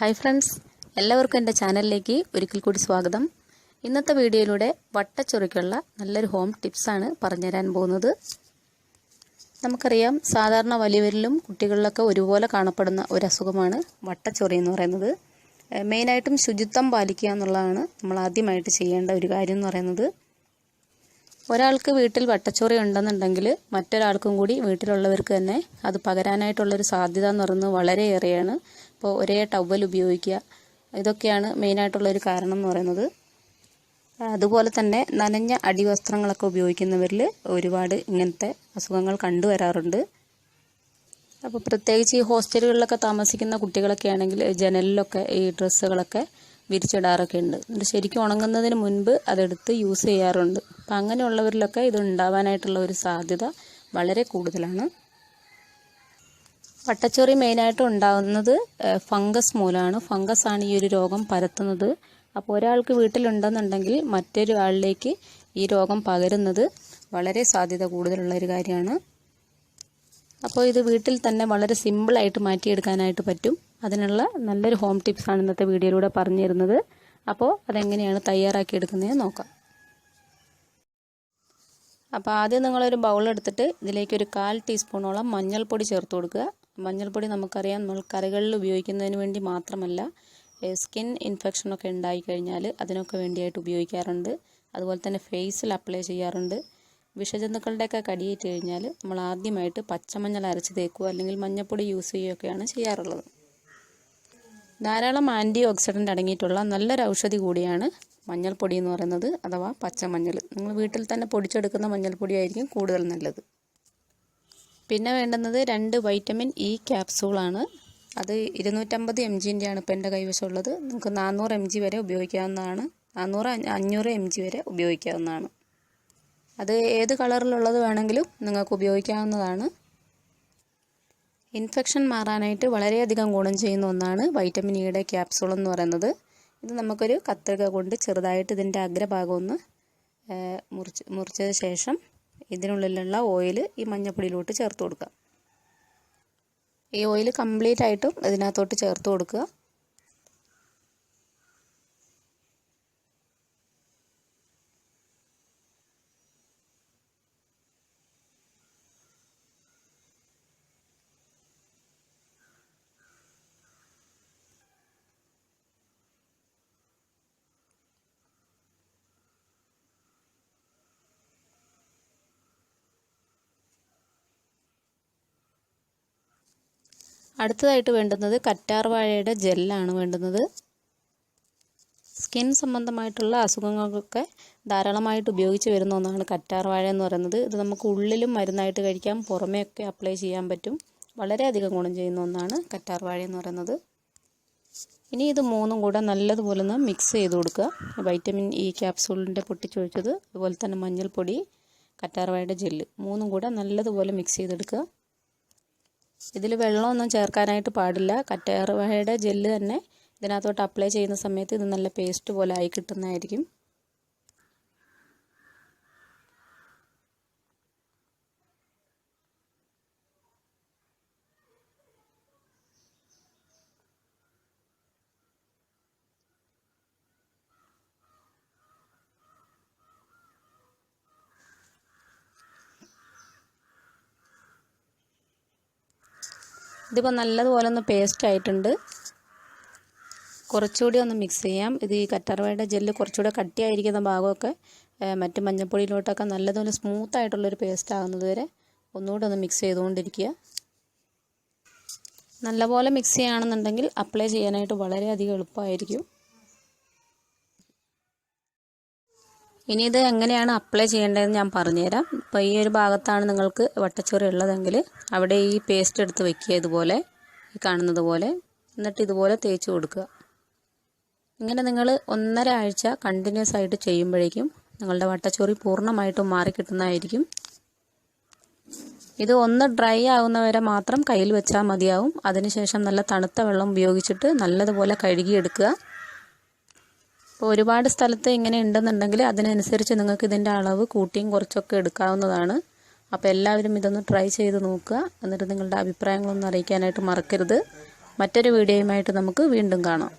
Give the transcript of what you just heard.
Hi friends, എല്ലാവർക്കും എൻ്റെ ചാനലിലേക്ക് ഒരിക്കൽ കൂടി സ്വാഗതം. ഇന്നത്തെ വീഡിയോയിലൂടെ വട്ടച്ചൊറിക്കുള്ള നല്ലൊരു ഹോം ടിപ്സാണ് പറഞ്ഞുതരാൻ പോകുന്നത്. നമുക്കറിയാം, സാധാരണ വലിയവരിലും കുട്ടികളിലൊക്കെ ഒരുപോലെ കാണപ്പെടുന്ന ഒരു അസുഖമാണ് വട്ടച്ചൊറി എന്ന് പറയുന്നത്. മെയിനായിട്ടും ശുചിത്വം പാലിക്കുക എന്നുള്ളതാണ് നമ്മൾ ആദ്യമായിട്ട് ചെയ്യേണ്ട ഒരു കാര്യം എന്ന് പറയുന്നത്. ഒരാൾക്ക് വീട്ടിൽ വട്ടച്ചൊറി ഉണ്ടെന്നുണ്ടെങ്കിൽ മറ്റൊരാൾക്കും കൂടി വീട്ടിലുള്ളവർക്ക് തന്നെ അത് പകരാനായിട്ടുള്ളൊരു സാധ്യത എന്ന് പറയുന്നത് വളരെയേറെയാണ്. ഇപ്പോൾ ഒരേ ടവൽ ഉപയോഗിക്കുക, ഇതൊക്കെയാണ് മെയിനായിട്ടുള്ളൊരു കാരണം എന്ന് പറയുന്നത്. അതുപോലെ തന്നെ നനഞ്ഞ അടിവസ്ത്രങ്ങളൊക്കെ ഉപയോഗിക്കുന്നവരിൽ ഒരുപാട് ഇങ്ങനത്തെ അസുഖങ്ങൾ കണ്ടുവരാറുണ്ട്. അപ്പോൾ പ്രത്യേകിച്ച് ഈ ഹോസ്റ്റലുകളിലൊക്കെ താമസിക്കുന്ന കുട്ടികളൊക്കെ ആണെങ്കിൽ ജനലിലൊക്കെ ഈ ഡ്രസ്സുകളൊക്കെ വിരിച്ചിടാറൊക്കെ ഉണ്ട്. എന്നിട്ട് ശരിക്കും ഉണങ്ങുന്നതിന് മുൻപ് അതെടുത്ത് യൂസ് ചെയ്യാറുണ്ട്. അപ്പം അങ്ങനെയുള്ളവരിലൊക്കെ ഇത് ഉണ്ടാവാനായിട്ടുള്ള ഒരു സാധ്യത വളരെ കൂടുതലാണ്. വട്ടച്ചൊറി മെയിനായിട്ട് ഉണ്ടാകുന്നത് ഫംഗസ് മൂലമാണ്. ഫംഗസാണ് ഈ ഒരു രോഗം പരത്തുന്നത്. അപ്പോൾ ഒരാൾക്ക് വീട്ടിലുണ്ടെന്നുണ്ടെങ്കിൽ മറ്റൊരു ആളിലേക്ക് ഈ രോഗം പകരുന്നത് വളരെ സാധ്യത കൂടുതലുള്ള ഒരു കാര്യമാണ്. അപ്പോൾ ഇത് വീട്ടിൽ തന്നെ വളരെ സിമ്പിളായിട്ട് മാറ്റിയെടുക്കാനായിട്ട് പറ്റും. അതിനുള്ള നല്ലൊരു ഹോം ടിപ്സാണ് ഇന്നത്തെ വീഡിയോയിലൂടെ പറഞ്ഞു തരുന്നത്. അപ്പോൾ അതെങ്ങനെയാണ് തയ്യാറാക്കിയെടുക്കുന്നതെന്ന് നോക്കാം. അപ്പോൾ ആദ്യം നിങ്ങളൊരു ബൗളെടുത്തിട്ട് ഇതിലേക്ക് ഒരു 1/4 ടീസ്പൂണോളം മഞ്ഞൾപ്പൊടി ചേർത്ത് കൊടുക്കുക. മഞ്ഞൾപ്പൊടി നമുക്കറിയാം, നമ്മൾ കറികളിൽ ഉപയോഗിക്കുന്നതിന് വേണ്ടി മാത്രമല്ല, സ്കിൻ ഇൻഫെക്ഷനൊക്കെ ഉണ്ടായിക്കഴിഞ്ഞാൽ അതിനൊക്കെ വേണ്ടിയായിട്ട് ഉപയോഗിക്കാറുണ്ട്. അതുപോലെ തന്നെ ഫേസിൽ അപ്ലൈ ചെയ്യാറുണ്ട്. വിഷജന്തുക്കളുടെയൊക്കെ കടിയേറ്റ് കഴിഞ്ഞാൽ നമ്മൾ ആദ്യമായിട്ട് പച്ചമഞ്ഞൾ അരച്ച് തേക്കുക, അല്ലെങ്കിൽ മഞ്ഞൾപ്പൊടി യൂസ് ചെയ്യുകയൊക്കെയാണ് ചെയ്യാറുള്ളത്. ധാരാളം ആൻറ്റി ഓക്സിഡൻ്റ് അടങ്ങിയിട്ടുള്ള നല്ലൊരു ഔഷധി കൂടിയാണ് മഞ്ഞൾപ്പൊടി എന്ന് പറയുന്നത്, അഥവാ പച്ചമഞ്ഞൾ. നിങ്ങൾ വീട്ടിൽ തന്നെ പൊടിച്ചെടുക്കുന്ന മഞ്ഞൾപ്പൊടി ആയിരിക്കും കൂടുതൽ നല്ലത്. പിന്നെ വേണ്ടുന്നത് 2 വൈറ്റമിൻ ഇ ക്യാപ്സൂളാണ്. അത് 250 mgൻ്റെയാണ് ഇപ്പോൾ എൻ്റെ കൈവശമുള്ളത്. നമുക്ക് 400 mg വരെ ഉപയോഗിക്കാവുന്നതാണ്. 400-500 mg വരെ ഉപയോഗിക്കാവുന്നതാണ്. അത് ഏത് കളറിലുള്ളത് വേണമെങ്കിലും നിങ്ങൾക്ക് ഉപയോഗിക്കാവുന്നതാണ്. ഇൻഫെക്ഷൻ മാറാനായിട്ട് വളരെയധികം ഗുണം ചെയ്യുന്ന ഒന്നാണ് വൈറ്റമിൻ ഇയുടെ ക്യാപ്സൂൾ എന്ന് പറയുന്നത്. ഇത് നമുക്കൊരു കത്രിക കൊണ്ട് ചെറുതായിട്ട് ഇതിൻ്റെ അഗ്രഭാഗം ഒന്ന് മുറിച്ചതിന് ശേഷം ഇതിനുള്ളിലുള്ള ഓയിൽ ഈ മഞ്ഞപ്പൊടിയിലോട്ട് ചേർത്ത് കൊടുക്കുക. ഈ ഓയിൽ കംപ്ലീറ്റ് ആയിട്ടും ഇതിനകത്തോട്ട് ചേർത്ത് കൊടുക്കുക. അടുത്തതായിട്ട് വേണ്ടുന്നത് കറ്റാർവാഴയുടെ ജെല്ലാണ് വേണ്ടുന്നത്. സ്കിൻ സംബന്ധമായിട്ടുള്ള അസുഖങ്ങൾക്കൊക്കെ ധാരാളമായിട്ട് ഉപയോഗിച്ച് വരുന്ന ഒന്നാണ് കറ്റാർവാഴ എന്ന് പറയുന്നത്. ഇത് നമുക്ക് ഉള്ളിലും മരുന്നായിട്ട് കഴിക്കാം, പുറമേയൊക്കെ അപ്ലൈ ചെയ്യാൻ പറ്റും. വളരെയധികം ഗുണം ചെയ്യുന്ന ഒന്നാണ് കറ്റാർവാഴ എന്ന് പറയുന്നത്. ഇനി ഇത് മൂന്നും കൂടെ നല്ലതുപോലെ ഒന്ന് മിക്സ് ചെയ്ത് കൊടുക്കുക. വൈറ്റമിൻ ഇ ക്യാപ്സൂളിൻ്റെ പൊട്ടിച്ചൊഴിച്ചത്, അതുപോലെ തന്നെ മഞ്ഞൾപ്പൊടി, കറ്റാർവാഴയുടെ ജെല്ല്, മൂന്നും കൂടെ നല്ലതുപോലെ മിക്സ് ചെയ്തെടുക്കുക. ഇതിൽ വെള്ളമൊന്നും ചേർക്കാനായിട്ട് പാടില്ല. കറ്റാർവാഴയുടെ ജെല്ല് തന്നെ ഇതിനകത്തോട്ട് അപ്ലൈ ചെയ്യുന്ന സമയത്ത് ഇത് നല്ല പേസ്റ്റ് പോലെ ആയി കിട്ടുന്നതായിരിക്കും. ഇതിപ്പോൾ നല്ലതുപോലെ ഒന്ന് പേസ്റ്റ് ആയിട്ടുണ്ട്. കുറച്ചുകൂടി ഒന്ന് മിക്സ് ചെയ്യാം. ഇത് ഈ കറ്റാർവാഴയുടെ ജെല്ല് കുറച്ചുകൂടെ കട്ടിയായിരിക്കുന്ന ഭാഗമൊക്കെ മറ്റ് മഞ്ഞൾപ്പൊടിയിലോട്ടൊക്കെ നല്ലതുപോലെ സ്മൂത്തായിട്ടുള്ളൊരു പേസ്റ്റ് ആകുന്നത് വരെ ഒന്നുകൂടെ ഒന്ന് മിക്സ് ചെയ്തുകൊണ്ടിരിക്കുക. നല്ലപോലെ മിക്സ് ചെയ്യുകയാണെന്നുണ്ടെങ്കിൽ അപ്ലൈ ചെയ്യാനായിട്ട് വളരെയധികം എളുപ്പമായിരിക്കും. ഇനി ഇത് എങ്ങനെയാണ് അപ്ലൈ ചെയ്യേണ്ടതെന്ന് ഞാൻ പറഞ്ഞുതരാം. ഇപ്പോൾ ഈ ഒരു ഭാഗത്താണ് നിങ്ങൾക്ക് വട്ടച്ചൊറി ഉള്ളതെങ്കിൽ അവിടെ ഈ പേസ്റ്റ് എടുത്ത് വെക്കുക, ഇതുപോലെ ഈ കാണുന്നത് പോലെ. എന്നിട്ട് ഇതുപോലെ തേച്ച് കൊടുക്കുക. ഇങ്ങനെ നിങ്ങൾ 1.5 ആഴ്ച കണ്ടിന്യൂസ് ആയിട്ട് ചെയ്യുമ്പോഴേക്കും നിങ്ങളുടെ വട്ടച്ചൊറി പൂർണ്ണമായിട്ടും മാറിക്കിട്ടുന്നതായിരിക്കും. ഇത് ഒന്ന് ഡ്രൈ ആകുന്നവരെ മാത്രം കയ്യിൽ വെച്ചാൽ മതിയാവും. അതിനുശേഷം നല്ല തണുത്ത വെള്ളം ഉപയോഗിച്ചിട്ട് നല്ലതുപോലെ കഴുകിയെടുക്കുക. അപ്പോൾ ഒരുപാട് സ്ഥലത്ത് ഇങ്ങനെ ഉണ്ടെന്നുണ്ടെങ്കിൽ അതിനനുസരിച്ച് നിങ്ങൾക്ക് ഇതിൻ്റെ അളവ് കൂട്ടിയും കുറച്ചൊക്കെ എടുക്കാവുന്നതാണ്. അപ്പോൾ എല്ലാവരും ഇതൊന്ന് ട്രൈ ചെയ്ത് നോക്കുക. എന്നിട്ട് നിങ്ങളുടെ അഭിപ്രായങ്ങളൊന്നും അറിയിക്കാനായിട്ട് മറക്കരുത്. മറ്റൊരു വീഡിയോയുമായിട്ട് നമുക്ക് വീണ്ടും കാണാം.